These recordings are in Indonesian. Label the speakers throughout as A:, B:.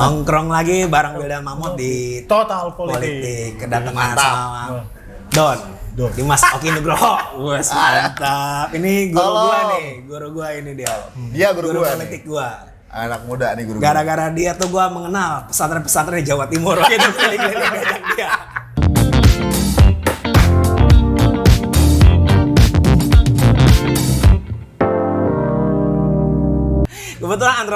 A: Nongkrong lagi bareng Wildan Mahmud di
B: Total Politik.
A: Kedatangan sama Don. Dimas Oki Nugroho. Wes mantap. Ini guru gua ini dia.
C: Dia guru gua
A: politik gua.
C: Anak muda nih guru.
A: Gara-gara dia tuh gua mengenal pesantren-pesantren di Jawa Timur. Gitu keliling-keliling ngajak dia. Kebetulan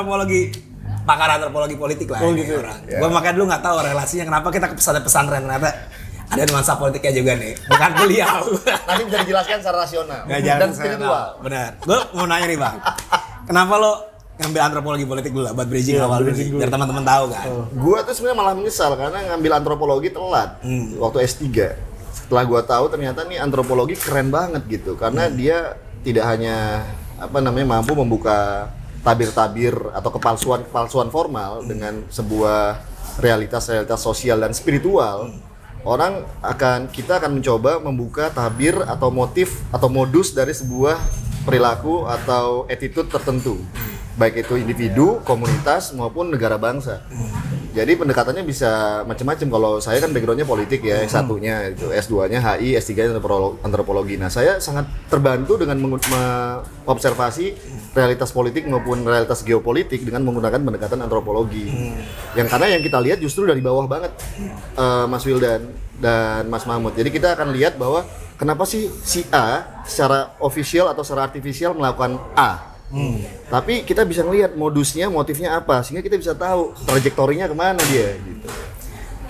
A: pakar antropologi politik lah ini orang.
C: Ya.
A: Gua makanya dulu nggak tahu relasinya kenapa kita ke pesantren-pesantren, ternyata ada nuansa politiknya juga nih, bukan beliau.
C: Nanti bisa dijelaskan secara rasional
A: dan
C: spiritual.
A: Benar. Gue mau nanya nih bang, kenapa lo ngambil antropologi politik dulu lah buat bridging awal dulu, biar teman-teman tahu kan?
C: Gua tuh sebenarnya malah menyesal karena ngambil antropologi telat waktu S3. Setelah gua tahu ternyata nih antropologi keren banget gitu, karena dia tidak hanya mampu membuka tabir-tabir atau kepalsuan formal dengan sebuah realitas sosial dan spiritual. Kita akan mencoba membuka tabir atau motif atau modus dari sebuah perilaku atau attitude tertentu, baik itu individu, komunitas maupun negara bangsa. Jadi pendekatannya bisa macam-macam. Kalau saya kan backgroundnya politik ya, S1-nya itu, S2-nya HI, S3-nya antropologi. Nah, saya sangat terbantu dengan mengobservasi realitas politik maupun realitas geopolitik dengan menggunakan pendekatan antropologi. Karena yang kita lihat justru dari bawah banget, Mas Wildan dan Mas Mahmud. Jadi kita akan lihat bahwa kenapa sih si A secara official atau secara artifisial melakukan A. Tapi kita bisa ngelihat modusnya, motifnya apa, sehingga kita bisa tahu trajektorinya kemana dia gitu.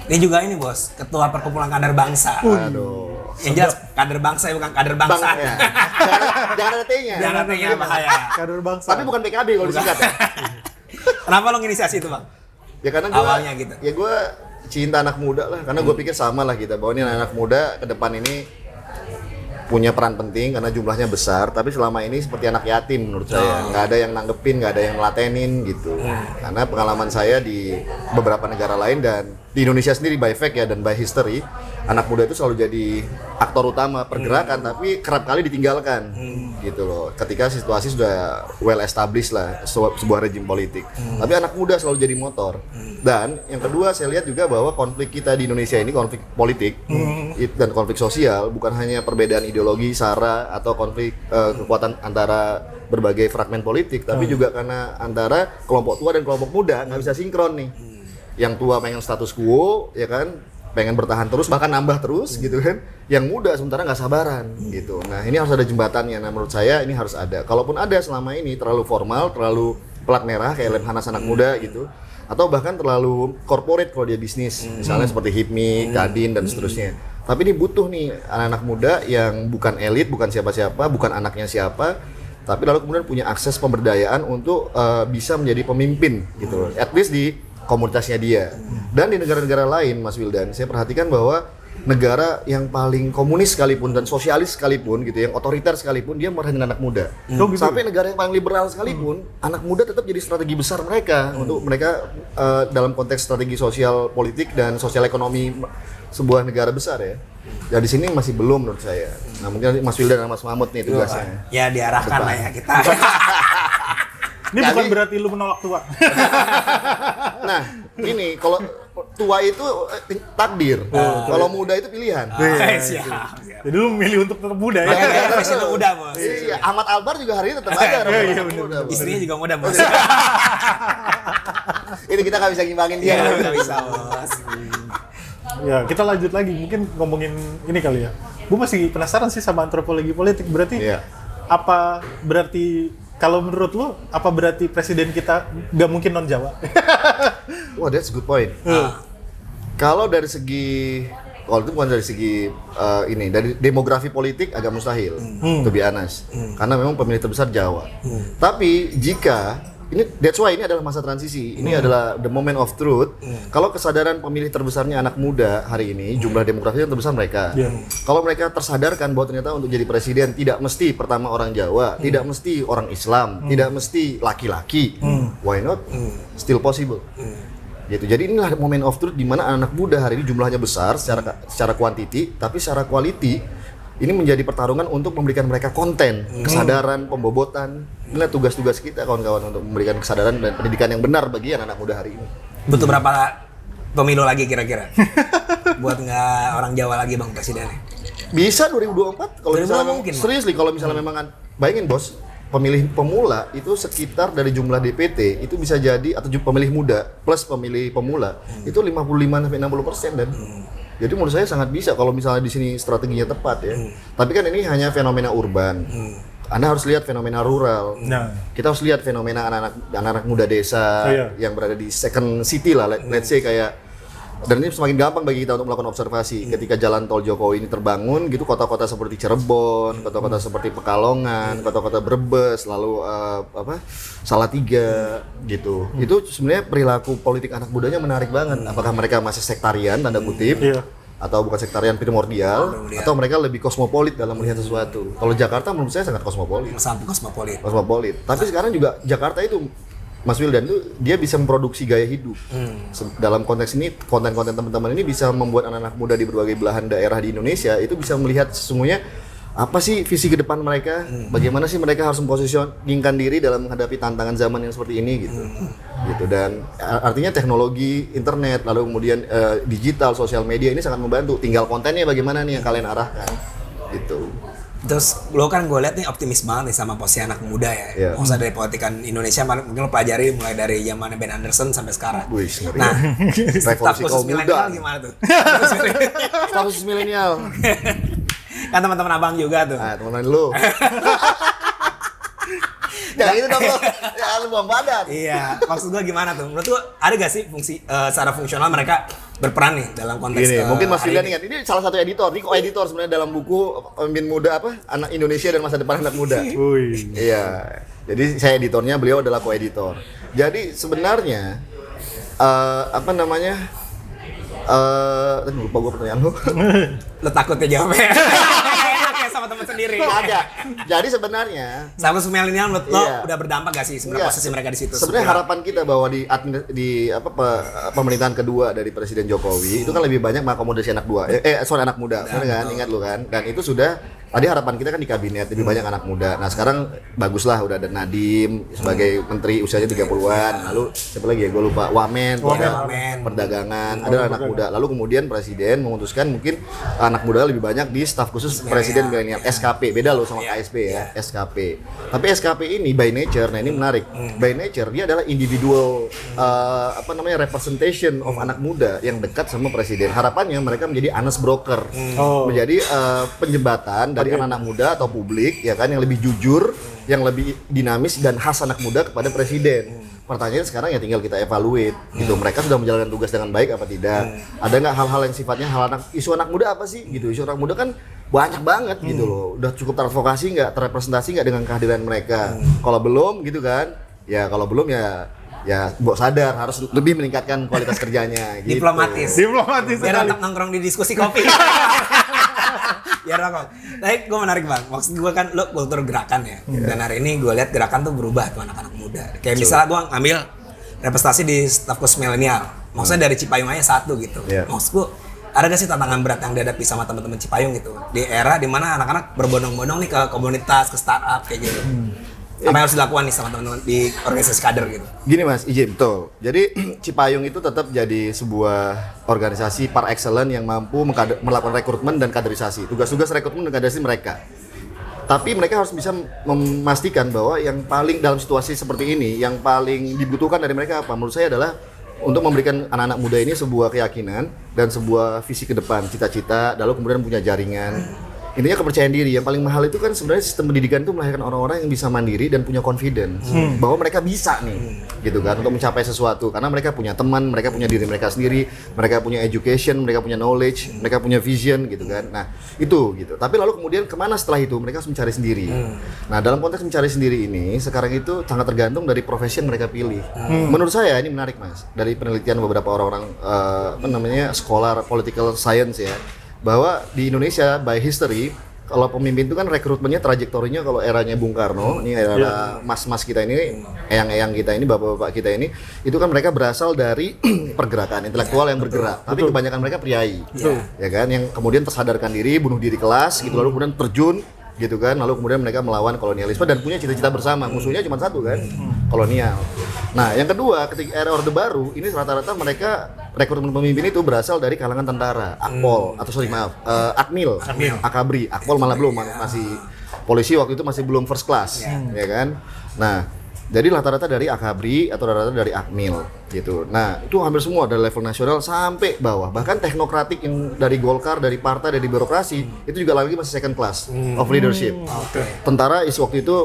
A: Ini juga ini bos, ketua perkumpulan kader bangsa.
C: Aduh.
A: Yang jelas kader bangsa bukan kader bangsa.
C: Ya. Jangan ada T-nya.
A: Jangan ada T-nya, bahaya.
B: Kader bangsa.
C: Tapi bukan PKB kalau disingkat ya.
A: Kenapa lo nginisiasi itu bang?
C: Ya karena
A: awalnya gitu.
C: Ya gue cinta anak muda lah, karena gue pikir sama lah kita, bahwa ini anak muda ke depan ini punya peran penting karena jumlahnya besar, tapi selama ini seperti anak yatim menurut saya. Nggak ada yang nanggepin, nggak ada yang melatenin gitu. Karena pengalaman saya di beberapa negara lain dan di Indonesia sendiri by fact ya dan by history, anak muda itu selalu jadi aktor utama pergerakan, tapi kerap kali ditinggalkan gitu loh. Ketika situasi sudah well established lah sebuah rejim politik, tapi anak muda selalu jadi motor. Dan yang kedua saya lihat juga bahwa konflik kita di Indonesia ini konflik politik dan konflik sosial bukan hanya perbedaan ideologi, sara atau konflik kekuatan antara berbagai fragmen politik, tapi juga karena antara kelompok tua dan kelompok muda nggak bisa sinkron nih. Yang tua pengen status quo, ya kan, pengen bertahan terus bahkan nambah terus gitu kan. Yang muda sementara nggak sabaran gitu. Nah ini harus ada jembatannya. Nah menurut saya ini harus ada. Kalaupun ada selama ini terlalu formal, terlalu pelat merah kayak Lemhanas anak muda gitu, atau bahkan terlalu corporate kalau dia bisnis, misalnya seperti HIPMI, Kadin dan seterusnya. Tapi ini butuh nih anak-anak muda yang bukan elit, bukan siapa-siapa, bukan anaknya siapa, tapi lalu kemudian punya akses pemberdayaan untuk bisa menjadi pemimpin gitu loh. At least di komunitasnya dia. Dan di negara-negara lain, Mas Wildan, saya perhatikan bahwa negara yang paling komunis sekalipun dan sosialis sekalipun gitu, yang otoriter sekalipun, dia merahin anak muda. Sampai negara yang paling liberal sekalipun, anak muda tetap jadi strategi besar mereka untuk mereka dalam konteks strategi sosial politik dan sosial ekonomi sebuah negara besar ya. Ya di sini masih belum menurut saya. Nah mungkin Mas Wildan dan Mas Mahmud nih tugasnya.
A: Ya diarahkan lah ya kita.
B: Ini bukan berarti lu menolak tua.
C: Nah, ini kalau tua itu takdir. Kalau muda itu pilihan.
A: Siap.
B: Jadi lu milih untuk tetap muda ya.
A: Tapi sudah muda bos.
C: Iya, Ahmad Albar juga hari ini tetap ada.
B: Bener.
A: Istrinya juga muda bos.
C: Ini kita nggak bisa ngimbangin dia.
A: Nggak bisa bos.
B: Ya, kita lanjut lagi. Mungkin ngomongin ini kali ya. Gue masih penasaran sih sama antropologi politik. Berarti apa berarti kalau menurut lu apa berarti presiden kita nggak mungkin non Jawa?
C: Wah, that's good point. Kalau dari segi itu bukan dari segi dari demografi politik agak mustahil, to be honest. Karena memang pemilih terbesar Jawa. Tapi jika that's why ini adalah masa transisi. Ini adalah the moment of truth. Kalau kesadaran pemilih terbesarnya anak muda hari ini, jumlah demografinya terbesar mereka. Kalau mereka tersadarkan bahwa ternyata untuk jadi presiden tidak mesti pertama orang Jawa, tidak mesti orang Islam, tidak mesti laki-laki. Why not? Still possible. Gitu. Jadi inilah moment of truth di mana anak muda hari ini jumlahnya besar secara kuantiti, tapi secara quality ini menjadi pertarungan untuk memberikan mereka konten, kesadaran, pembobotan. Inilah tugas-tugas kita kawan-kawan untuk memberikan kesadaran dan pendidikan yang benar bagi anak muda hari ini.
A: Butuh berapa pemilu lagi kira-kira? Buat nggak orang Jawa lagi bang presidennya?
C: Bisa 2024 kalau misalnya
A: mungkin,
C: serius nih kalau misalnya memang bayangin bos, pemilih pemula itu sekitar dari jumlah DPT itu bisa jadi atau pemilih muda plus pemilih pemula itu 55-60% dan jadi menurut saya sangat bisa kalau misalnya di sini strateginya tepat ya. Tapi kan ini hanya fenomena urban. Anda harus lihat fenomena rural. Kita harus lihat fenomena anak-anak muda desa yang berada di second city lah, let's say kayak. Dan ini semakin gampang bagi kita untuk melakukan observasi. Ketika jalan tol Jokowi ini terbangun, gitu kota-kota seperti Cirebon, kota-kota seperti Pekalongan, kota-kota Brebes, lalu Salatiga, gitu. Itu sebenarnya perilaku politik anak mudanya menarik banget. Apakah mereka masih sektarian tanda kutip? Atau bukan sektarian primordial, atau mereka lebih kosmopolit dalam melihat sesuatu. Kalau Jakarta menurut saya sangat kosmopolit.
A: Sangat kosmopolit.
C: Kosmopolit. Tapi sekarang juga Jakarta itu Mas Wildan itu dia bisa memproduksi gaya hidup. Dalam konteks ini, konten-konten teman-teman ini bisa membuat anak-anak muda di berbagai belahan daerah di Indonesia itu bisa melihat sesungguhnya apa sih visi ke depan mereka, bagaimana sih mereka harus mempositioningkan diri dalam menghadapi tantangan zaman yang seperti ini gitu. Gitu dan artinya teknologi, internet, lalu kemudian digital, sosial media ini sangat membantu. Tinggal kontennya bagaimana nih yang kalian arahkan gitu.
A: Terus lo kan gue liat nih optimis banget nih sama posisi anak muda ya. Maksudnya dari politikan Indonesia mungkin lo pelajari mulai dari zaman Ben Anderson sampai sekarang.
C: Wih,
A: nah, staf
C: revolusi
A: khusus
C: kaum
A: milenial
C: muda.
A: gimana tuh?
C: Staf khusus milenial.
A: Kan teman-teman abang juga tuh.
C: Nah, teman-teman lu. Ya itu dong lo. Ya lu buang badan.
A: Iya, maksud gue gimana tuh? Menurut lo ada gak sih fungsi secara fungsional mereka berperan nih dalam konteks
C: Gini, mungkin Mas
A: hari
C: Wildan ingat, ini salah satu editor, ini co-editor sebenarnya dalam buku Pemimpin Muda apa? Anak Indonesia dan Masa Depan Anak Muda. Iya. Jadi saya editornya, beliau adalah co-editor. Jadi sebenarnya apa namanya? Lupa gue pertanyaan lu.
A: Lo takutnya jawabnya. Kayak sama teman sendiri.
C: Ada. Jadi sebenarnya
A: sama milenial menurut lo udah berdampak gak sih sebenarnya posisi mereka di situ?
C: Sebenarnya harapan kita bahwa di pemerintahan kedua dari Presiden Jokowi itu kan lebih banyak mengakomodasi anak muda, benar kan? Ingat lu kan? Dan itu sudah tadi harapan kita kan di kabinet lebih banyak anak muda. Nah, sekarang baguslah udah ada Nadiem sebagai menteri usianya 30-an. Lalu siapa lagi ya? Gue lupa. Wamen. Perdagangan, ada anak muda. Lalu kemudian Presiden memutuskan mungkin anak muda lebih banyak di staf khusus Presiden milenial SKP. Beda loh sama KSP ya, SKP. Tapi SKP ini by nature, nah ini menarik. By nature dia adalah individual representation of anak muda yang dekat sama Presiden. Harapannya mereka menjadi honest broker. Menjadi penjembatan dari anak-anak muda atau publik ya kan yang lebih jujur, yang lebih dinamis dan khas anak muda kepada Presiden. Pertanyaannya sekarang ya tinggal kita evaluate gitu. Mereka sudah menjalankan tugas dengan baik apa tidak? Ada nggak hal-hal yang sifatnya isu anak muda apa sih gitu? Isu anak muda kan banyak banget gitu loh. Udah cukup teradvokasi nggak, terrepresentasi nggak dengan kehadiran mereka? Kalau belum gitu kan? Ya kalau belum ya Mbok sadar harus lebih meningkatkan kualitas kerjanya gitu.
A: Diplomatis biar tetap nongkrong di diskusi kopi. Ya rokok. Tapi gue menarik bang. Maksud gue kan lo kultur gerakan ya. Dan hari ini gue lihat gerakan tuh berubah tuh anak-anak muda. Kayak misalnya gue ngambil representasi di staf khusus milenial. Maksudnya dari Cipayung aja satu gitu. Maksud gue ada gak sih tantangan berat yang dihadapi sama teman-teman Cipayung gitu di era dimana anak-anak berbondong-bondong nih ke komunitas, ke startup kayak gitu. Apa yang harus dilakukan nih sama teman-teman di organisasi kader gitu?
C: Gini Mas, izin betul. Jadi Cipayung itu tetap jadi sebuah organisasi par excellence yang mampu melakukan rekrutmen dan kaderisasi. Tugas-tugas rekrutmen dan kaderisasi mereka. Tapi mereka harus bisa memastikan bahwa yang paling dalam situasi seperti ini, yang paling dibutuhkan dari mereka apa? Menurut saya adalah untuk memberikan anak-anak muda ini sebuah keyakinan dan sebuah visi ke depan, cita-cita, lalu kemudian punya jaringan. Intinya kepercayaan diri. Yang paling mahal itu kan sebenarnya sistem pendidikan itu melahirkan orang-orang yang bisa mandiri dan punya confidence bahwa mereka bisa nih gitu kan untuk mencapai sesuatu karena mereka punya teman, mereka punya diri mereka sendiri, mereka punya education, mereka punya knowledge, mereka punya vision gitu kan. Nah itu gitu. Tapi lalu kemudian kemana setelah itu mereka harus mencari sendiri. Nah dalam konteks mencari sendiri ini sekarang itu sangat tergantung dari profesi yang mereka pilih. Menurut saya ini menarik Mas, dari penelitian beberapa orang-orang scholar political science ya, bahwa di Indonesia by history kalau pemimpin itu kan rekrutmennya trajektorinya kalau eranya Bung Karno, ini era mas-mas kita ini, eyang-eyang kita ini, bapak-bapak kita ini, itu kan mereka berasal dari pergerakan intelektual yang bergerak, tapi kebanyakan mereka priai, ya kan, yang kemudian tersadarkan diri, bunuh diri kelas, gitu lalu kemudian terjun gitu kan. Lalu kemudian mereka melawan kolonialisme dan punya cita-cita bersama. Musuhnya cuma satu kan, kolonial. Nah, yang kedua, ketika era Orde Baru, ini rata-rata mereka rekrutmen pemimpin itu berasal dari kalangan tentara, Akpol atau Akmil, Akabri. Akpol malah belum, masih polisi waktu itu masih belum first class, ya kan. Nah, jadi rata-rata dari Akabri atau rata-rata dari Akmil gitu. Nah, itu hampir semua dari level nasional sampai bawah. Bahkan teknokratik yang dari Golkar, dari partai, dari birokrasi itu juga lagi masih second class of leadership. Tentara waktu itu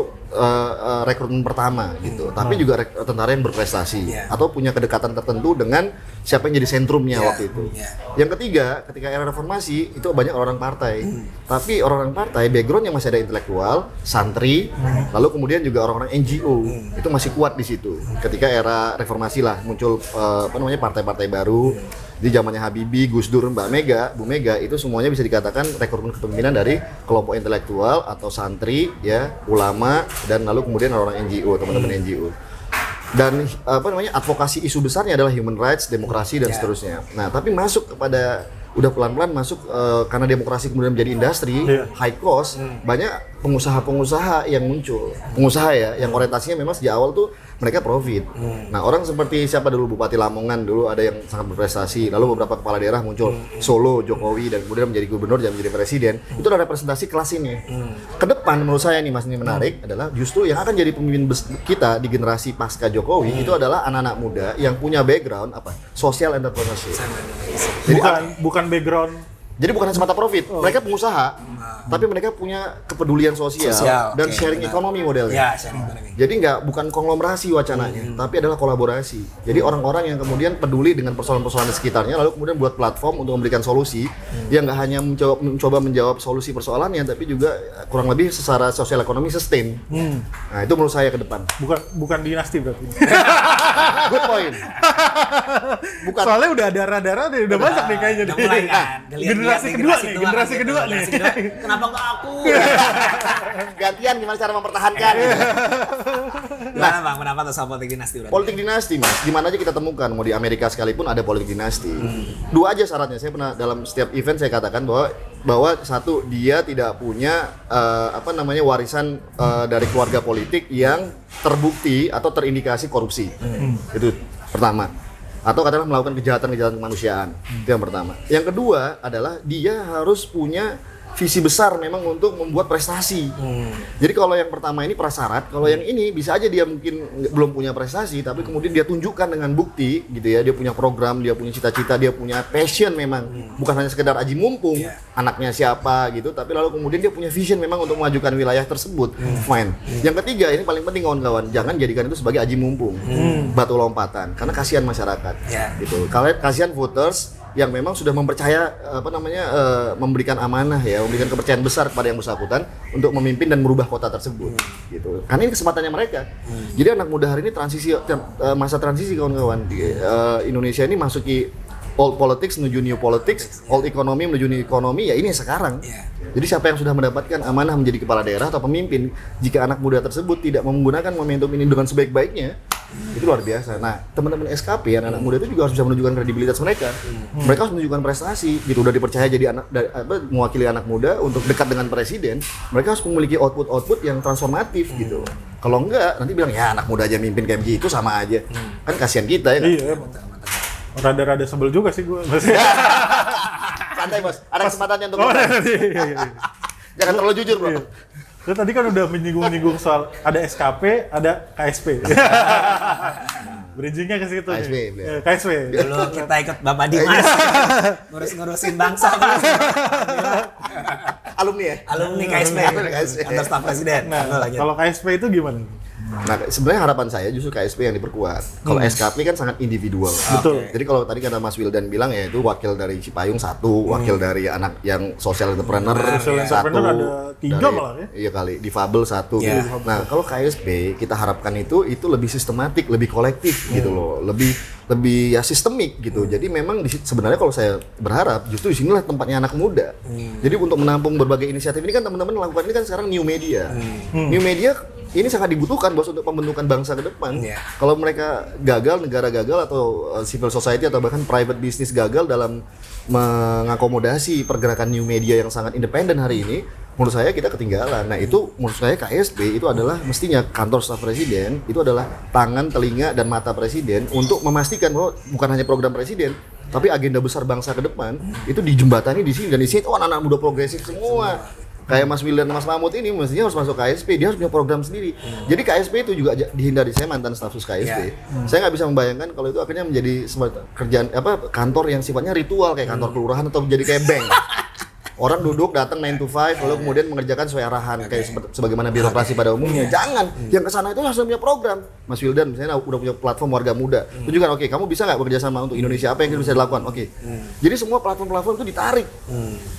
C: rekrutmen pertama gitu. Tapi juga tentara yang berprestasi atau punya kedekatan tertentu dengan siapa yang jadi sentrumnya waktu itu. Yang ketiga, ketika era reformasi itu banyak orang partai. Tapi orang-orang partai backgroundnya masih ada intelektual, santri, lalu kemudian juga orang-orang NGO. Itu masih kuat di situ. Ketika era reformasi lah muncul partai-partai baru. Di zamannya Habibie, Gus Dur, Bu Mega itu semuanya bisa dikatakan rekrutmen kepemimpinan dari kelompok intelektual atau santri, ya, ulama, dan lalu kemudian orang-orang NGO, teman-teman NGO. Dan advokasi isu besarnya adalah human rights, demokrasi dan seterusnya. Nah, tapi masuk kepada udah pelan-pelan masuk karena demokrasi kemudian menjadi industri high cost, banyak pengusaha-pengusaha yang muncul. Pengusaha ya yang orientasinya memang sejak awal tuh mereka profit. Nah, orang seperti siapa dulu Bupati Lamongan dulu ada yang sangat berprestasi, lalu beberapa kepala daerah muncul, Solo, Jokowi, dan kemudian menjadi gubernur dan menjadi presiden. Itu adalah representasi kelas ini. Kedepan menurut saya nih Mas, ini menarik adalah justru yang akan jadi pemimpin kita di generasi pasca Jokowi itu adalah anak-anak muda yang punya background social entrepreneurship. Jadi
B: bukan background.
C: Jadi bukan semata profit, mereka pengusaha, tapi mereka punya kepedulian sosial dan sharing ekonomi modelnya.
A: Sharing ekonomi.
C: Jadi bukan konglomerasi wacananya, tapi adalah kolaborasi. Jadi orang-orang yang kemudian peduli dengan persoalan-persoalan di sekitarnya, lalu kemudian buat platform untuk memberikan solusi yang nggak hanya mencoba menjawab solusi persoalannya, tapi juga kurang lebih secara sosial ekonomi sustain. Nah, itu menurut saya ke depan.
B: Bukan dinasti berarti.
C: Good point. Bukan.
B: Soalnya udah darah-darah udah banyak nih kayaknya.
A: Udah mulai kan.
B: Generasi kedua nih.
A: Kenapa nggak aku?
C: Gantian gimana cara mempertahankan?
A: Gimana Bang, pendapat soal politik dinasti?
C: Politik dinasti Mas, di mana aja kita temukan, mau di Amerika sekalipun ada politik dinasti. Dua aja syaratnya, saya pernah dalam setiap event saya katakan bahwa satu, dia tidak punya warisan dari keluarga politik yang terbukti atau terindikasi korupsi. Itu pertama. Atau katakanlah melakukan kejahatan-kejahatan kemanusiaan. Itu yang pertama. Yang kedua adalah dia harus punya visi besar memang untuk membuat prestasi. Jadi kalau yang pertama ini prasyarat, kalau yang ini bisa aja dia mungkin belum punya prestasi, tapi kemudian dia tunjukkan dengan bukti gitu ya, dia punya program, dia punya cita-cita, dia punya passion memang, bukan hanya sekedar aji mumpung, anaknya siapa gitu, tapi lalu kemudian dia punya vision memang untuk memajukan wilayah tersebut. Fine. Yang ketiga ini paling penting kawan-kawan, jangan jadikan itu sebagai aji mumpung, batu lompatan, karena kasihan masyarakat. Gitu. Kalian kasihan voters yang memang sudah mempercaya memberikan amanah ya, memberikan kepercayaan besar kepada yang bersangkutan untuk memimpin dan merubah kota tersebut gitu. Karena ini kesempatannya mereka. Jadi anak muda hari ini masa transisi kawan-kawan. Indonesia ini masuki old politics menuju new politics, old economy menuju new economy, ya ini sekarang. Jadi siapa yang sudah mendapatkan amanah menjadi kepala daerah atau pemimpin, jika anak muda tersebut tidak menggunakan momentum ini dengan sebaik-baiknya, itu luar biasa. Nah, teman-teman SKP, anak muda itu juga harus bisa menunjukkan kredibilitas mereka. Mereka harus menunjukkan prestasi, gitu. Udah dipercaya jadi mewakili anak muda untuk dekat dengan presiden, mereka harus memiliki output yang transformatif, gitu. Kalau enggak, nanti bilang ya anak muda aja mimpin kayak gitu sama aja. Kan kasihan kita ya.
B: Iya. Rada-rada sebel juga sih gue.
C: Santai Bos, ada kesempatannya untuk jangan terlalu jujur bro.
B: Lu tadi kan udah menyinggung soal ada SKP, ada KSP. Bridging-nya ke situ
C: KSP,
B: nih. KSP.
A: Dulu kita ikut Bapak Dimas ngurus-ngurusin bangsa.
C: Alumni ya?
A: Alumni KSP. Kantor staf presiden.
B: Nah, kalau KSP itu gimana?
C: Nah, sebenarnya harapan saya justru KSP yang diperkuat. Kalau SKP kan sangat individual.
B: Betul.
C: Jadi kalau tadi kata Mas Wildan bilang ya itu wakil dari Cipayung satu, wakil dari anak yang social entrepreneur satu,
B: ada 3 malah ya.
C: Iya kali, difabel satu. Gitu. Nah, kalau KSP kita harapkan itu lebih sistematik, lebih kolektif gitu loh, lebih ya sistemik gitu. Jadi memang sebenarnya kalau saya berharap justru di sinilah tempatnya anak muda. Jadi untuk menampung berbagai inisiatif ini kan teman-teman lakukan ini kan sekarang new media. New media ini sangat dibutuhkan bos untuk pembentukan bangsa ke depan. Kalau mereka gagal, negara gagal atau civil society atau bahkan private business gagal dalam mengakomodasi pergerakan new media yang sangat independen hari ini, menurut saya kita ketinggalan. Nah itu menurut saya KSP itu adalah mestinya kantor staf presiden itu adalah tangan, telinga, dan mata presiden untuk memastikan bahwa bukan hanya program presiden, tapi agenda besar bangsa ke depan itu dijembatani di sini, dan di sini itu anak-anak muda progresif semua. Kayak Mas Wildan dan Mas Mahmud ini mestinya harus masuk KSP, dia harus punya program sendiri. Jadi KSP itu juga dihindari. Saya mantan staf sus KSP. Saya nggak bisa membayangkan kalau itu akhirnya menjadi kerjaan kantor yang sifatnya ritual kayak kantor kelurahan atau jadi kayak bank. Orang duduk datang 9 to 5 lalu kemudian mengerjakan sesuai arahan kayak sebagaimana birokrasi pada umumnya. Jangan, yang kesana itu harus punya program. Mas Wildan misalnya udah punya platform warga muda. Tunjukkan, oke, kamu bisa nggak bekerja sama untuk Indonesia, apa yang bisa dilakukan? Oke. Jadi semua platform-platform itu ditarik.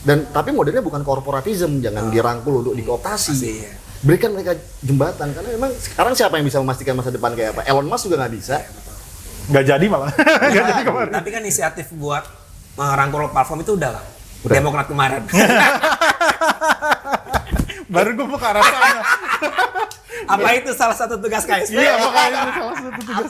C: Dan tapi modelnya bukan korporatisme, jangan dirangkul untuk dikooptasi. Berikan mereka jembatan, karena memang sekarang siapa yang bisa memastikan masa depan kayak apa? Elon Musk juga nggak bisa.
B: Nggak jadi malah. Nggak jadi kemarin.
A: Tapi kan inisiatif buat merangkul platform itu udah. Demokrat kemarin.
B: Baru gue mau ke arah sana.
A: Apa itu salah satu tugas KSP?
B: Iya, makanya itu salah satu tugas.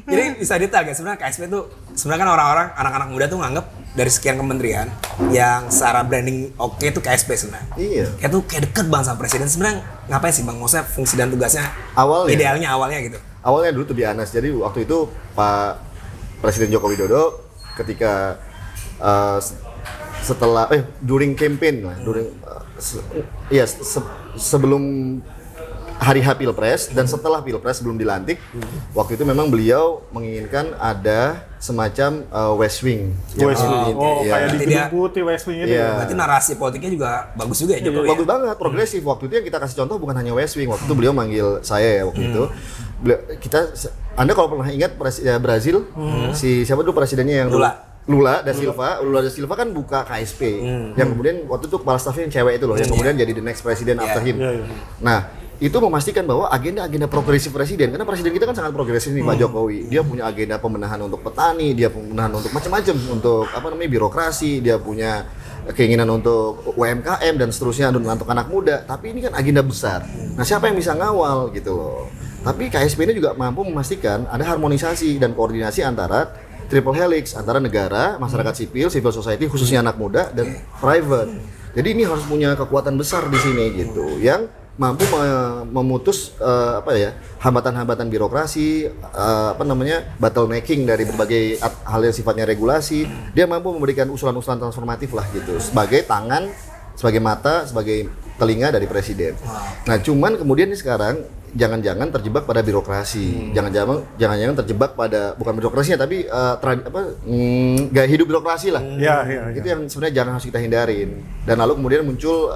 A: Jadi bisa detail guys, sebenarnya KSP itu sebenarnya kan orang-orang anak-anak muda tuh nganggep dari sekian kementerian yang secara branding oke itu KSP sebenarnya.
C: Iya.
A: Kayak tuh kayak deket bang sama presiden. Sebenarnya ngapain sih bang? Maksudnya fungsi dan tugasnya
C: Awalnya.
A: idealnya awalnya gitu.
C: Awalnya dulu tuh biasa. Jadi waktu itu Pak Presiden Joko Widodo ketika setelah during campaign lah, sebelum hari H Pilpres dan setelah Pilpres belum dilantik, waktu itu memang beliau menginginkan ada semacam West Wing.
B: West Wing. Kayak di
A: Tidak.
B: Gedung Putih West Wing itu.
C: Iya.
A: Berarti narasi politiknya juga bagus juga ya Jokowi.
C: Bagus banget, progresif. Waktu itu yang kita kasih contoh bukan hanya West Wing. Waktu itu beliau manggil saya ya waktu itu. Anda kalau pernah ingat Brazil, si siapa dulu presidennya yang Lula da Silva kan buka KSP. Yang kemudian waktu itu kepala stafnya yang cewek itu loh, yang kemudian jadi the next president after him. Nah, itu memastikan bahwa agenda progresif presiden, karena presiden kita kan sangat progresif nih Pak Jokowi. Dia punya agenda pembenahan untuk petani, dia pembenahan untuk macam-macam, untuk birokrasi, dia punya keinginan untuk UMKM dan seterusnya untuk anak muda. Tapi ini kan agenda besar. Nah, siapa yang bisa ngawal gitu loh. Tapi KSP ini juga mampu memastikan ada harmonisasi dan koordinasi antara triple helix, antara negara, masyarakat sipil, civil society, khususnya anak muda dan private. Jadi ini harus punya kekuatan besar di sini gitu, yang mampu memutus hambatan-hambatan birokrasi, bottlenecking dari berbagai hal yang sifatnya regulasi. Dia mampu memberikan usulan-usulan transformatif lah gitu, sebagai tangan, sebagai mata, sebagai telinga dari presiden. Nah, cuman kemudian ini sekarang jangan-jangan terjebak pada birokrasi, jangan-jangan terjebak pada bukan birokrasinya tapi gaya hidup birokrasi lah. Itu yang sebenarnya jangan harus kita hindarin. Dan lalu kemudian muncul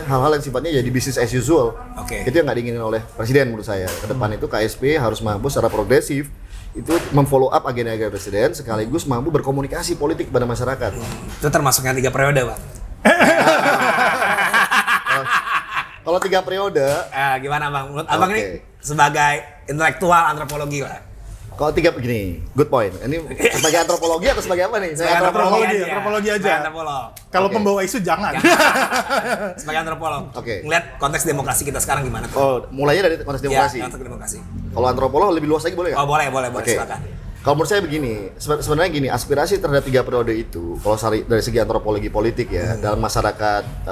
C: hal-hal yang sifatnya jadi business as usual. Itu yang nggak diinginin oleh presiden menurut saya. Ke depan itu KSP harus mampu secara progresif itu memfollow up agenda-agenda presiden sekaligus mampu berkomunikasi politik pada masyarakat.
A: Itu termasuknya 3 periode bang.
C: Kalau 3 periode,
A: gimana bang? Menurut abang ini sebagai intelektual antropologi lah.
C: Kalau 3 begini, good point. Ini sebagai antropologi atau sebagai apa nih?
A: Sebagai
B: antropologi aja. Kalau pembawa isu jangan.
A: Sebagai antropolog.
C: Ngeliat
A: konteks demokrasi kita sekarang gimana tuh?
C: Oh, mulainya dari konteks demokrasi.
A: Ya, konteks demokrasi.
C: Kalau antropolog lebih luas lagi boleh nggak?
A: Oh, boleh, silakan.
C: Kalau menurut saya begini, sebenarnya gini, aspirasi terhadap 3 periode itu, kalau dari segi antropologi politik ya, dalam masyarakat,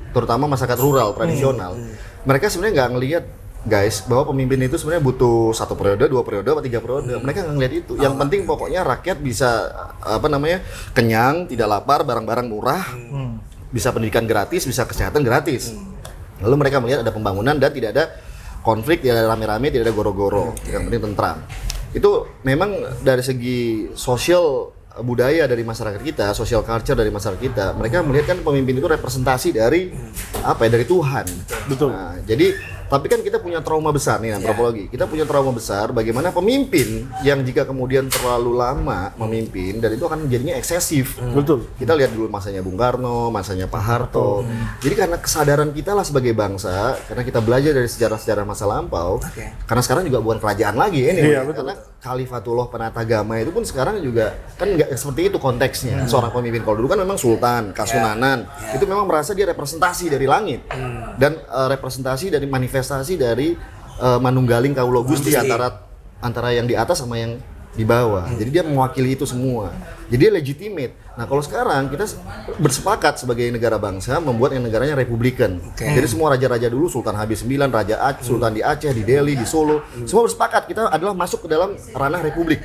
C: terutama masyarakat rural tradisional, mereka sebenarnya nggak ngelihat, guys, bahwa pemimpin itu sebenarnya butuh 1 periode, 2 periode, atau 3 periode. Mereka nggak ngelihat itu. Yang penting pokoknya rakyat bisa kenyang, tidak lapar, barang-barang murah, bisa pendidikan gratis, bisa kesehatan gratis. Lalu mereka melihat ada pembangunan dan tidak ada konflik, tidak ada rame-rame, tidak ada goro-goro. Yang penting tentram. Itu memang dari segi sosial budaya dari masyarakat kita, social culture dari masyarakat kita, mereka melihat kan pemimpin itu representasi dari dari Tuhan.
B: Betul.
C: Nah, jadi tapi kan kita punya trauma besar nih antropologi. Kita punya trauma besar bagaimana pemimpin yang jika kemudian terlalu lama memimpin dan itu akan jadinya eksesif.
B: Betul.
C: Kita lihat dulu masanya Bung Karno, masanya Pak Harto. Jadi karena kesadaran kita lah sebagai bangsa, karena kita belajar dari sejarah-sejarah masa lampau. Karena sekarang juga bukan kerajaan lagi ini. Karena Khalifatullah Penatagama itu pun sekarang juga kan nggak seperti itu konteksnya. Seorang pemimpin kalau dulu kan memang sultan, kasunanan. Itu memang merasa dia representasi dari langit. Dan representasi dari manifestasi dari manunggaling Kawula Gusti antara yang di atas sama yang di bawah. Jadi dia mewakili itu semua. Jadi dia legitimate. Nah kalau sekarang kita bersepakat sebagai negara bangsa membuat yang negaranya republikan. Jadi semua raja-raja dulu, Sultan Habib IX, Raja Aceh, Sultan di Aceh, di Delhi, di Solo, semua bersepakat kita adalah masuk ke dalam ranah republik.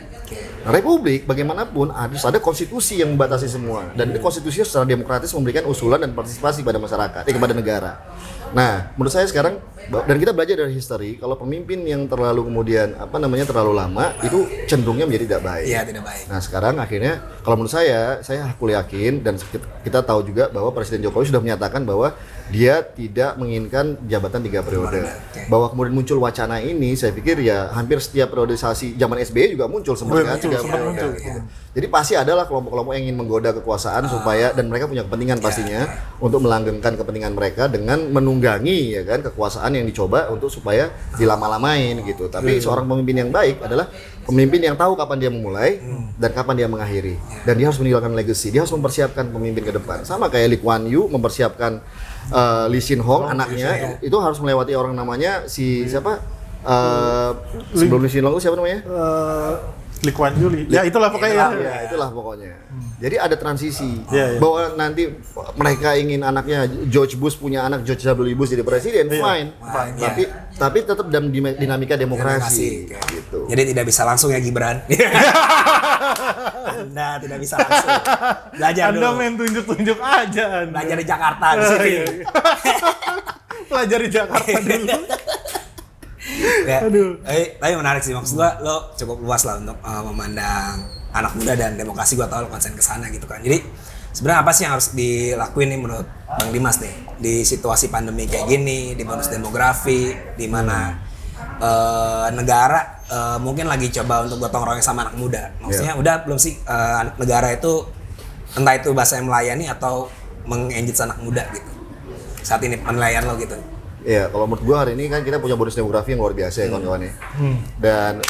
C: Nah, republik bagaimanapun harus ada konstitusi yang membatasi semua. Dan ini konstitusi secara demokratis memberikan usulan dan partisipasi pada masyarakat, kepada negara. Nah, menurut saya sekarang, dan kita belajar dari history, kalau pemimpin yang terlalu kemudian terlalu lama itu cenderungnya menjadi tidak baik.
A: Iya, tidak baik.
C: Nah, sekarang akhirnya kalau menurut saya aku yakin dan kita tahu juga bahwa Presiden Jokowi sudah menyatakan bahwa dia tidak menginginkan jabatan 3 periode. Bahwa kemudian muncul wacana ini, saya pikir ya hampir setiap periodisasi zaman SBY juga muncul sempat kan 3 periode. Gitu. Jadi pasti adalah kelompok-kelompok yang ingin menggoda kekuasaan supaya, dan mereka punya kepentingan pastinya untuk melanggengkan kepentingan mereka dengan menunggangi ya kan kekuasaan yang dicoba untuk supaya dilama-lamain gitu. Tapi seorang pemimpin yang baik adalah pemimpin yang tahu kapan dia memulai dan kapan dia mengakhiri. Dan dia harus meninggalkan legacy. Dia harus mempersiapkan pemimpin ke depan. Sama kayak Lee Kuan Yew mempersiapkan Lee Hsien Loong anaknya itu harus melewati orang namanya siapa? Sebelum Lee Hsien Loong itu siapa namanya?
B: Lee Kuan Yew. Ya itulah pokoknya.
C: Ya, itulah pokoknya. Jadi ada transisi
B: Ya.
C: bahwa nanti mereka ingin anaknya George Bush punya anak George W. Bush jadi presiden, fine. Tapi tetap dalam dinamika demokrasi gitu.
A: Jadi tidak bisa langsung ya Gibran. Anda tidak bisa langsung. Belajar
B: Anda
A: dulu.
B: main tunjuk-tunjuk aja Anda.
A: Belajar di Jakarta di sini.
B: Pelajari Jakarta dulu.
A: Ya,
B: Aduh.
A: tapi menarik sih, maksud gua lo cukup luas lah untuk memandang anak muda dan demokrasi. Gua tahu lo konsen ke sana gitu kan. Jadi sebenarnya apa sih yang harus dilakuin nih menurut Bang Dimas nih di situasi pandemi kayak gini, di bonus demografi, di mana negara mungkin lagi coba untuk gotong royong sama anak muda. Maksudnya udah belum sih negara itu entah itu bahasa yang melayani atau mengenjit anak muda gitu. Saat ini penilaian lo gitu.
C: Iya, kalau menurut gua hari ini kan kita punya bonus demografi yang luar biasa ya kawan-kawan ya. Dan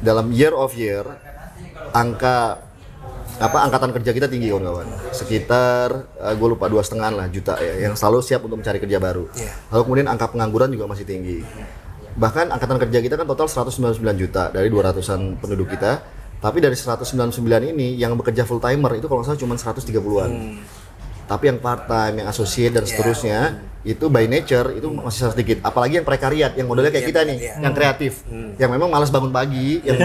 C: dalam year of year angkatan kerja kita tinggi kawan-kawan. Sekitar gue lupa 2,5 lah juta ya yang selalu siap untuk mencari kerja baru. Lalu kemudian angka pengangguran juga masih tinggi. Bahkan angkatan kerja kita kan total 199 juta dari 200-an penduduk kita. Tapi dari 199 ini yang bekerja full timer itu kalau nggak salah cuma 130-an. Tapi yang part time, yang associate dan seterusnya itu by nature itu masih sedikit. Apalagi yang prekariat, yang modelnya kayak kita nih, yang kreatif, yang memang malas bangun pagi, yang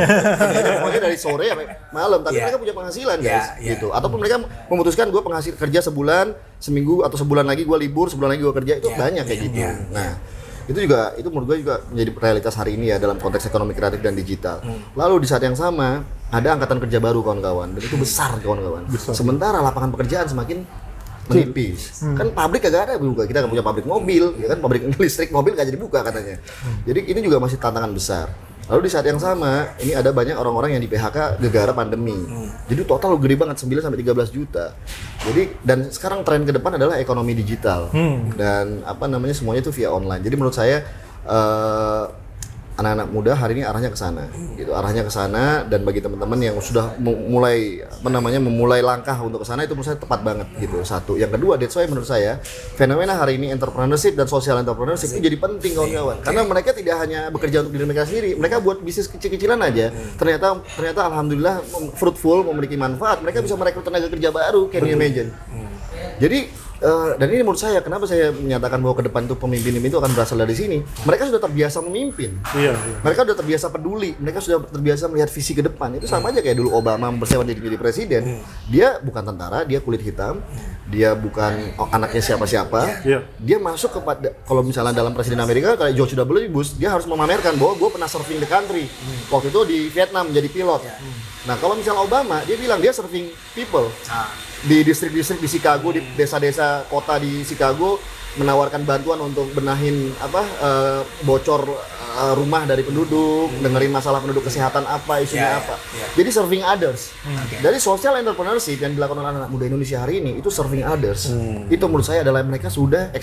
C: pokoknya dari sore sampai malam. Tapi mereka punya penghasilan guys, gitu. Ataupun mereka memutuskan gue penghasil kerja sebulan, seminggu atau sebulan lagi gue libur, sebulan lagi gue kerja, itu banyak kayak gitu. Nah itu menurut gue juga menjadi realitas hari ini ya dalam konteks ekonomi kreatif dan digital. Lalu di saat yang sama ada angkatan kerja baru kawan-kawan, dan itu besar kawan-kawan. Sementara lapangan pekerjaan semakin menipis. Kan pabrik kagak ada buka. Kita nggak punya pabrik mobil, ya kan pabrik listrik mobil nggak jadi buka katanya. Jadi ini juga masih tantangan besar. Lalu di saat yang sama, ini ada banyak orang-orang yang di PHK gara-gara pandemi. Jadi total gede banget 9 sampai 13 juta. Jadi dan sekarang tren ke depan adalah ekonomi digital. Dan semuanya itu via online. Jadi menurut saya anak-anak muda hari ini arahnya ke sana, gitu. Arahnya ke sana, dan bagi teman-teman yang sudah memulai langkah untuk ke sana itu menurut saya tepat banget gitu. Satu, yang kedua, that's why menurut saya fenomena hari ini entrepreneurship dan social entrepreneurship itu jadi penting kawan-kawan. Karena mereka tidak hanya bekerja untuk diri mereka sendiri, mereka buat bisnis kecil-kecilan aja. Ternyata alhamdulillah fruitful, memiliki manfaat. Mereka bisa merekrut tenaga kerja baru, can you imagine? Jadi dan ini menurut saya, kenapa saya menyatakan bahwa ke depan itu pemimpin itu akan berasal dari sini. Mereka sudah terbiasa memimpin. Mereka sudah terbiasa peduli. Mereka sudah terbiasa melihat visi ke depan. Itu sama aja kayak dulu Obama mempersiapkan diri jadi presiden. Dia bukan tentara, dia kulit hitam. Dia bukan anaknya siapa-siapa. Dia masuk kepada, kalau misalnya dalam presiden Amerika kayak George W. Bush, dia harus memamerkan bahwa gue pernah serving the country. Waktu itu di Vietnam menjadi pilot. Nah kalau misalnya Obama, dia bilang dia serving people. Di distrik-distrik di Chicago, di desa-desa kota di Chicago, menawarkan bantuan untuk benahin bocor rumah dari penduduk, dengerin masalah penduduk kesehatan apa, isunya apa. Jadi serving others. Dari social entrepreneurship yang dilakukan oleh anak muda Indonesia hari ini itu serving others. Itu menurut saya adalah mereka sudah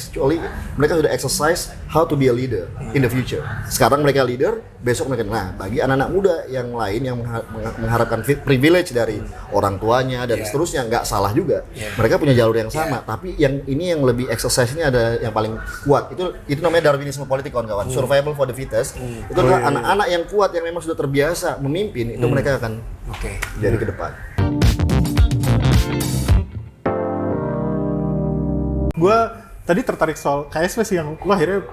C: exercise how to be a leader in the future. Sekarang mereka leader, besok mereka. Nah, bagi anak-anak muda yang lain yang mengharapkan privilege dari orang tuanya dan seterusnya, nggak salah juga. Mereka punya jalur yang sama, tapi yang ini yang lebih exercise ini ada yang paling kuat. Itu namanya Darwinisme politik kawan-kawan. Survival for the fittest. sukses. Itu adalah anak-anak yang kuat yang memang sudah terbiasa memimpin, itu mereka akan jadi ke depan.
B: Gue tadi tertarik soal KSP sih, yang gue akhirnya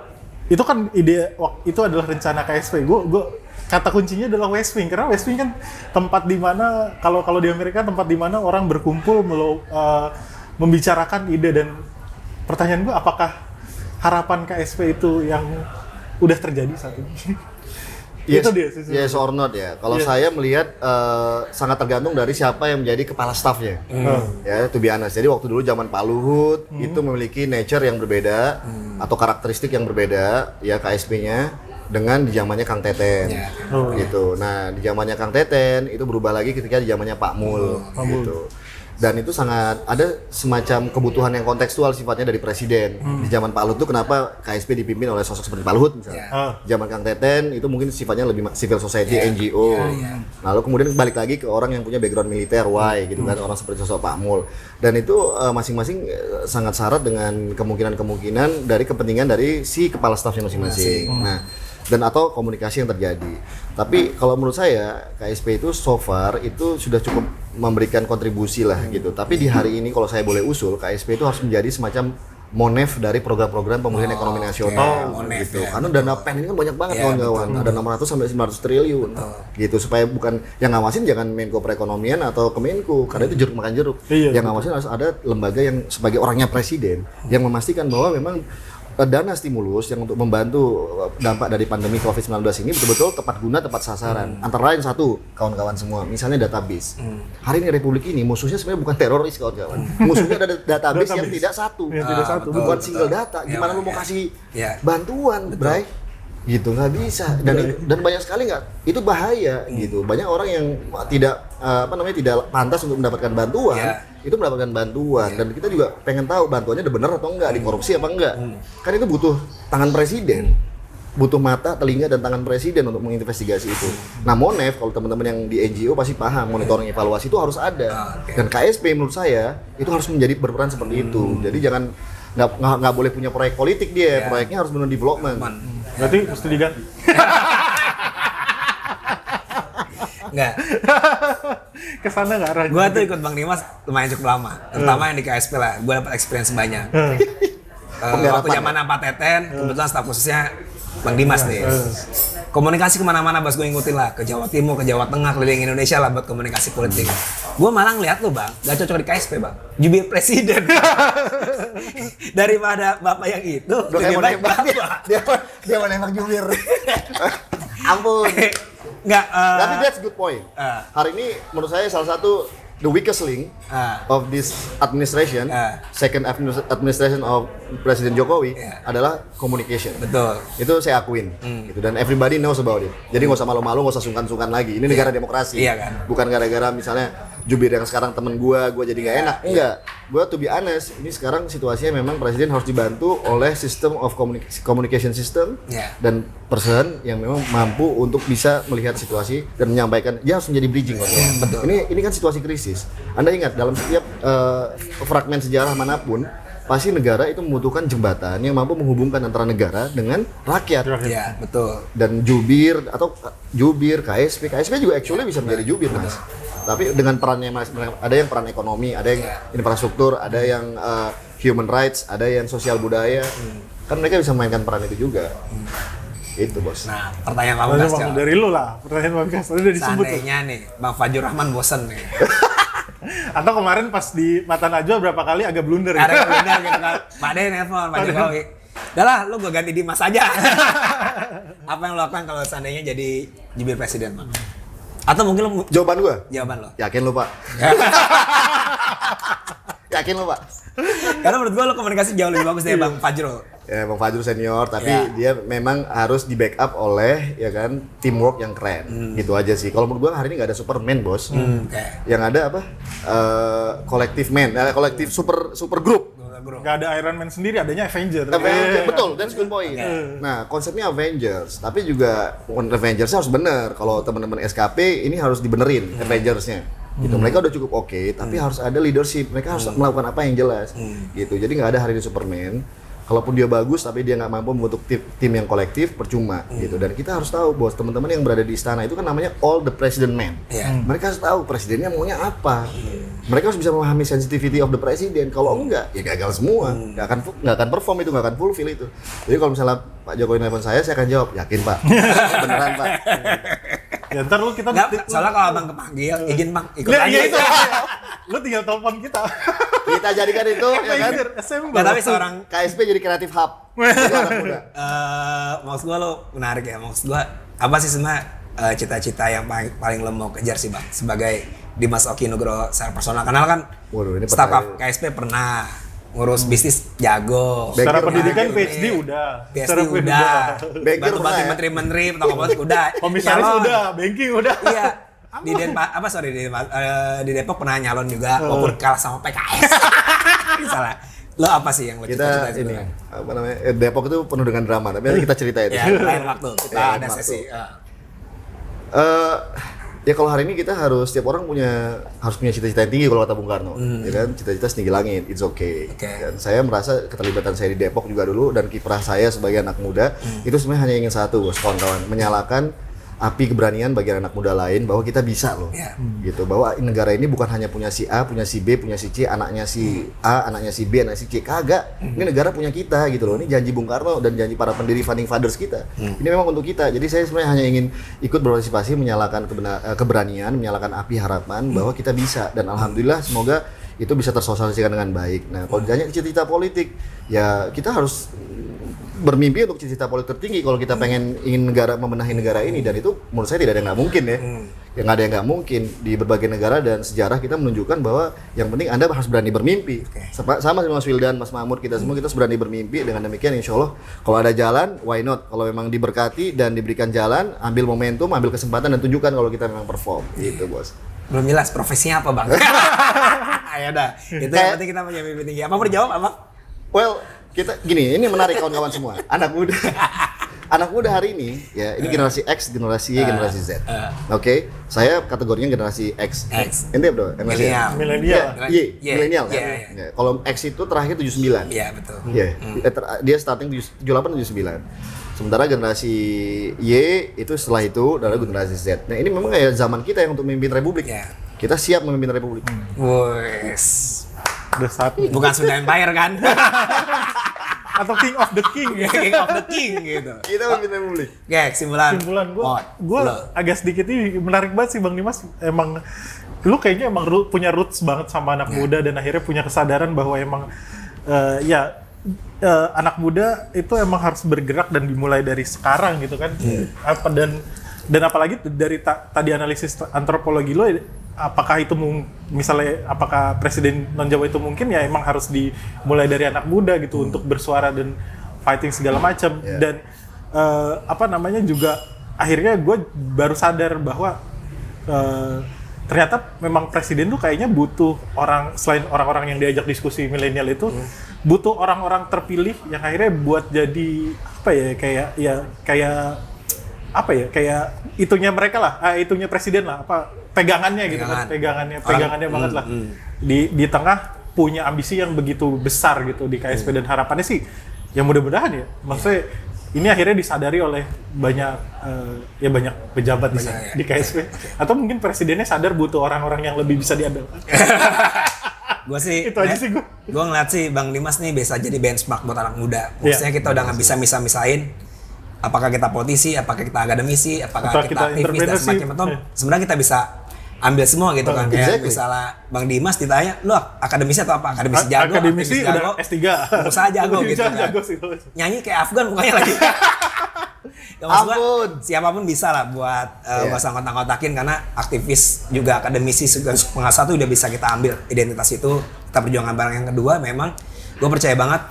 B: itu kan itu adalah rencana KSP. Gue kata kuncinya adalah West Wing, karena West Wing kan tempat di mana kalau di Amerika tempat di mana orang berkumpul membicarakan ide. Dan pertanyaan gue, apakah harapan KSP itu yang udah terjadi saat ini?
C: Yes,
B: Itu dia
C: yes or not ya. Kalau saya melihat sangat tergantung dari siapa yang menjadi kepala staffnya. Ya, to be honest. Jadi waktu dulu zaman Pak Luhut itu memiliki nature yang berbeda atau karakteristik yang berbeda ya KSP-nya dengan di zamannya Kang Teten. Gitu. Nah, di zamannya Kang Teten itu berubah lagi ketika di zamannya Pak Mul gitu. Dan itu sangat ada semacam kebutuhan yang kontekstual sifatnya dari presiden. Di zaman Pak Luhut itu kenapa KSP dipimpin oleh sosok seperti Pak Luhut misalnya. Zaman Kang Teten itu mungkin sifatnya lebih civil society, NGO. Lalu kemudian balik lagi ke orang yang punya background militer, why gitu kan, orang seperti sosok Pak Mul. Dan itu masing-masing sangat syarat dengan kemungkinan-kemungkinan dari kepentingan dari si kepala stafnya masing-masing. Nah, dan atau komunikasi yang terjadi. Tapi kalau menurut saya KSP itu so far itu sudah cukup memberikan kontribusi lah gitu. Tapi di hari ini kalau saya boleh usul, KSP itu harus menjadi semacam monef dari program-program pemulihan ekonomi nasional gitu. Karena dana PEN ini kan banyak banget kawan-kawan. Ada 600 sampai 900 triliun gitu, supaya bukan yang ngawasin jangan Menko Perekonomian atau Kemenko, karena itu jeruk makan jeruk. Yang ngawasin harus ada lembaga yang sebagai orangnya presiden yang memastikan bahwa memang dana stimulus yang untuk membantu dampak dari pandemi COVID-19 ini betul-betul tepat guna, tepat sasaran. Antara lain satu, kawan-kawan semua, misalnya database. Hari ini Republik ini musuhnya sebenarnya bukan teroris, kawan-kawan. Musuhnya ada database yang tidak satu. Bukan single data. Gimana lu mau kasih bantuan, Bray? Gitu, nggak bisa. Dan banyak sekali itu bahaya gitu. Banyak orang yang tidak tidak pantas untuk mendapatkan bantuan. Itu mendapatkan bantuan dan kita juga pengen tahu bantuannya udah benar atau enggak, dikorupsi apa enggak. Kan itu butuh tangan presiden, butuh mata, telinga dan tangan presiden untuk menginvestigasi itu. Nah, Monef kalau teman-teman yang di NGO pasti paham, monitoring evaluasi itu harus ada. Dan KSP menurut saya itu harus menjadi berperan seperti itu. Jadi jangan nggak boleh punya proyek politik dia, proyeknya harus benar development.
B: Berarti mesti diganti.
A: Enggak.
B: Kesana nggak arahnya?
A: Gua tuh ikut Bang Dimas lumayan cukup lama, terutama yang di KSP lah. Gua dapat experience banyak. Waktu zaman Pak Teten, kebetulan staf khususnya Bang Dimas nih. Komunikasi kemana-mana bos, gue ngikutin lah, ke Jawa Timur, ke Jawa Tengah, keliling Indonesia lah buat komunikasi politik. Gue malah ngeliat lo Bang, gak cocok di KSP Bang, jubir presiden. Daripada bapak yang itu, lebih baik bapak.
C: Dia mau nembak jubir. Ampun.
A: Nggak,
C: tapi that's good point. Hari ini menurut saya salah satu the weakest link of this administration, second administration of Presiden Jokowi adalah communication.
A: Betul.
C: Itu saya akuin. Gitu. Dan everybody knows about it. Jadi nggak usah malu-malu, nggak usah sungkan-sungkan lagi. Ini negara demokrasi.
A: Iya kan?
C: Bukan gara-gara misalnya jubir yang sekarang temen gua jadi nggak enak. Enggak. Gua to be honest, ini sekarang situasinya memang presiden harus dibantu oleh system of communication system dan person yang memang mampu untuk bisa melihat situasi dan menyampaikan. Dia harus menjadi bridging. Betul. Ini kan situasi krisis. Anda ingat dalam setiap fragmen sejarah manapun pasti negara itu membutuhkan jembatan yang mampu menghubungkan antara negara dengan rakyat.
A: Iya, betul.
C: Dan jubir, KSP juga actually bisa menjadi jubir, Mas. Tapi dengan perannya ada yang peran ekonomi, ada yang infrastruktur, ada yang human rights, ada yang sosial budaya. Kan mereka bisa memainkan peran itu juga. Itu bos.
A: Nah, pertanyaan kamu Gas,
B: dari lu lah, pertanyaan Bang Gas, udah disebut.
A: Seandainya nih, Bang Fajrul Rahman bosen nih.
B: Atau kemarin pas di Mata Najwa berapa kali agak blunder
A: gitu kan. Pak De nelfon, Pak Jokowi. Udah lah, lu gue ganti Dimas aja. Apa yang lo lakukan kalau seandainya jadi jubir presiden, Bang? Atau mungkin lo...
C: Jawaban gue?
A: Jawaban lo?
C: Yakin lo, Pak? Yakin lo, Pak?
A: Karena menurut gue lo komunikasi jauh lebih bagus dari Bang Fajrul.
C: Ya, Bang Fajrul senior, tapi dia memang harus di backup oleh ya kan teamwork yang keren. Gitu aja sih. Kalau menurut gue hari ini nggak ada Superman, bos. Yang ada apa? Kolektif man, kolektif super group.
B: Nggak ada Iron Man sendiri, adanya Avenger.
C: Betul, that's good point. Nah, konsepnya Avengers, tapi juga Avengers harus bener. Kalau teman-teman SKP ini harus dibenerin Avengers-nya. Gitu. Mereka udah cukup oke, tapi harus ada leadership. Mereka harus melakukan apa yang jelas. Gitu. Jadi nggak ada hari ini Superman. kalaupun dia bagus tapi dia nggak mampu membentuk tim yang kolektif, percuma gitu. Dan kita harus tahu bos, teman-teman yang berada di istana itu kan namanya all the president men. Mereka harus tahu presidennya maunya apa. Mereka harus bisa memahami sensitivity of the president. Kalau enggak, ya gagal semua. Nggak akan perform itu, nggak akan fulfill itu. Jadi kalau misalnya Pak Jokowi nelfon saya akan jawab, yakin Pak, beneran Pak.
B: Ya ntar lu kita
A: soalnya kalau abang kepanggil, izin bang ikut
B: Nah,
A: aja.
B: iya itu. Lu tinggal telepon kita.
C: Kita jadikan itu ya kan.
B: SMP.
A: Nggak, tapi seorang
C: KSP jadi kreatif hub. Jadi anak muda.
A: maksud gua lo menarik ya. Maksud gua apa sih sebenarnya cita-cita yang paling lo mau kejar sih bang sebagai Dimas Oki Nugroho secara personal? Karena kan
C: Waduh, ini
A: staf
C: pertanyaan.
A: KSP pernah ngurus bisnis jago.
B: Secara
C: Baker
B: pendidikan
C: pernah,
B: PhD udah.
A: PhD
B: Secara
A: udah.
C: Baker
A: Bantu-bantu
C: pernah ya?
A: menteri-menteri, tokoh politik udah.
B: Komisaris
A: Nyalon.
B: udah, banking udah.
A: Iya. Di Depok pernah nyalon juga, walaupun kalah sama PKS. Misalnya, lo apa sih yang lo
C: Kita
A: cita-cita
C: ini
A: sebenarnya?
C: apa namanya? Depok itu penuh dengan drama, tapi nanti kita cerita itu.
A: Ya, lain waktu kita
C: Ya,
A: ada
C: waktu.
A: sesi.
C: Ya kalau hari ini kita setiap orang harus punya cita-cita yang tinggi kalau kata Bung Karno, ya kan, cita-cita setinggi langit, it's okay.
A: Oke.
C: Dan saya merasa keterlibatan saya di Depok juga dulu dan kiprah saya sebagai anak muda itu sebenarnya hanya ingin satu, bos, kawan-kawan, menyalakan api keberanian bagi anak muda lain bahwa kita bisa loh,
A: Ya.
C: gitu. Bahwa negara ini bukan hanya punya si A, punya si B, punya si C, anaknya si A, anaknya si B, anaknya si C, kagak. Ini negara punya kita gitu loh. Ini janji Bung Karno dan janji para pendiri founding fathers kita. Ini memang untuk kita. Jadi saya sebenarnya hanya ingin ikut berpartisipasi, menyalakan keberanian, menyalakan api harapan bahwa kita bisa. Dan alhamdulillah semoga itu bisa tersosialisasikan dengan baik. Nah, kalau ditanya cita-cita politik, ya kita harus bermimpi untuk cita-cita politik tertinggi kalau kita ingin membenahi negara ini, dan itu menurut saya tidak ada yang nggak mungkin ya. Yang nggak ada yang nggak mungkin di berbagai negara, dan sejarah kita menunjukkan bahwa yang penting Anda harus berani bermimpi. Sama sama Mas Wildan, Mas Mahmud, kita semua kita harus berani bermimpi. Dengan demikian insya Allah kalau ada jalan, why not? Kalau memang diberkati dan diberikan jalan, ambil momentum, ambil kesempatan dan tunjukkan kalau kita memang perform. Gitu bos.
A: Belum jelas profesinya apa bang? Ayo dah, itu yang penting kita punya mimpi tinggi. Apa mau dijawab apa?
C: Well, kita gini, ini menarik kawan-kawan semua. Anak muda. Anak muda hari ini ya, ini generasi X, generasi Y, generasi Z. Oke, saya kategorinya generasi X. Ente bro,
A: Milenial.
B: Milenial.
C: Y, milenial kan.
A: Iya.
C: Ya, kalau X itu terakhir 79.
A: Iya betul.
C: Iya, dia starting 78 79. Sementara generasi Y itu setelah itu adalah generasi Z. Nah, ini memang kayak zaman kita yang untuk memimpin republik.
A: Iya.
C: Kita siap memimpin republik.
A: Wes.
B: Udah saatnya.
A: Bukan Sunda Empire kan?
B: Atau King of the King.
A: King of the King gitu.
C: Kita memimpin republik.
A: Oke, kesimpulan.
B: Kesimpulan
A: Oh,
B: gue
A: lo.
B: agak sedikit ini menarik banget sih Bang Dimas. Emang lu kayaknya emang punya roots banget sama anak muda, dan akhirnya punya kesadaran bahwa emang anak muda itu emang harus bergerak dan dimulai dari sekarang gitu kan. Apa dan apalagi dari tadi analisis antropologi lo, apakah itu misalnya apakah presiden non Jawa itu mungkin ya emang harus dimulai dari anak muda gitu untuk bersuara dan fighting segala macam. Dan apa namanya juga akhirnya gue baru sadar bahwa ternyata memang presiden tuh kayaknya butuh orang, selain orang-orang yang diajak diskusi milenial itu, butuh orang-orang terpilih yang akhirnya buat jadi apa ya, kayak itunya mereka lah, itunya presiden lah, apa pegangannya gitu kan, pegangannya banget lah. Di tengah punya ambisi yang begitu besar gitu di KSP, dan harapannya sih ya mudah-mudahan ya, maksudnya ini akhirnya disadari oleh banyak pejabat di KSP. Atau mungkin presidennya sadar butuh orang-orang yang lebih bisa diandalkan.
A: Gue sih
B: Itu aja sih gue.
A: Gue ngeliat sih Bang Dimas nih bisa jadi benchmark buat anak muda. Maksudnya kita udah nggak bisa misahin apakah kita politisi, apakah kita akademisi, apakah
B: Atau
A: kita aktivis dan semacam itu. Sebenarnya kita bisa ambil semua gitu kan. Kayak misalnya Bang Dimas ditanya, lu akademisi atau apa? Akademisi jago,
B: Akademisi
A: aktivis jago,
B: udah S3.
A: usaha jago gitu kan.
B: Jago sih.
A: Nyanyi kayak Afgan mukanya lagi. Ya, maksud gua, siapapun bisa lah buat gak usah ngotak-ngotakin, karena aktivis juga akademisi segala pengasah tuh udah bisa kita ambil identitas itu, kita perjuangan bareng. Yang kedua memang gue percaya banget,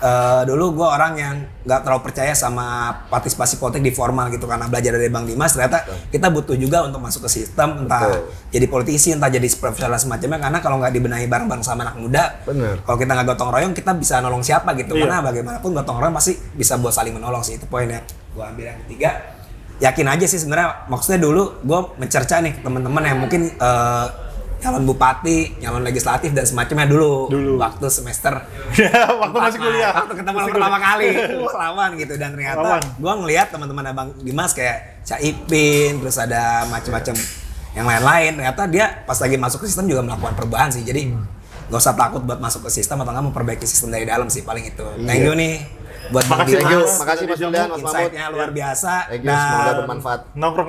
A: dulu gue orang yang gak terlalu percaya sama partisipasi politik di formal gitu, karena belajar dari Bang Dimas ternyata kita butuh juga untuk masuk ke sistem, entah jadi politisi, entah jadi profesional semacamnya, karena kalau nggak dibenahi bareng-bareng sama anak muda, kalau kita nggak gotong royong, kita bisa nolong siapa gitu. Karena bagaimanapun gotong royong pasti bisa buat saling menolong sih, itu poinnya. Gue ambil yang ketiga, yakin aja sih sebenarnya. Maksudnya dulu gue mencerca nih teman-teman yang mungkin nyalon bupati, nyalon legislatif dan semacamnya dulu. Waktu semester
B: Waktu masih kuliah.
A: Waktu ketemu pertama kali. Lawan gitu dan ternyata gua ngelihat teman-teman Abang Dimas kayak Caipin, terus ada macam-macam yang lain-lain. Ternyata dia pas lagi masuk ke sistem juga melakukan perubahan sih. Jadi nggak usah takut buat masuk ke sistem atau nggak memperbaiki sistem dari dalam sih paling itu. Thank you nih buat
B: Makasih,
C: makasih Mas Julian, Mas Mahmud.
A: insight-nya luar biasa.
C: Thank you, semoga bermanfaat.
B: Nongkrong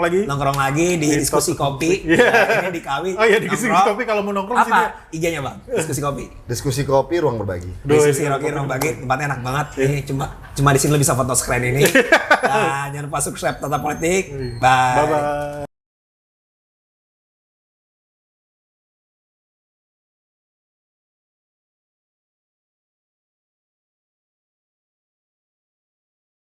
B: lagi
A: Di diskusi kopi.
B: Iya.
A: Ini di Kawi.
B: Oh iya, diskusi
A: nongkrong.
B: kopi kalau mau nongkrong sini.
A: Apa IG-nya Bang? Diskusi kopi.
C: Diskusi kopi, ruang berbagi.
A: Diskusi Rocky ruang bagi, tempatnya enak banget. Ini cuma di sini lo bisa foto sekeren ini. Dan jangan lupa subscribe Tata Politik. Bye.
B: Bye.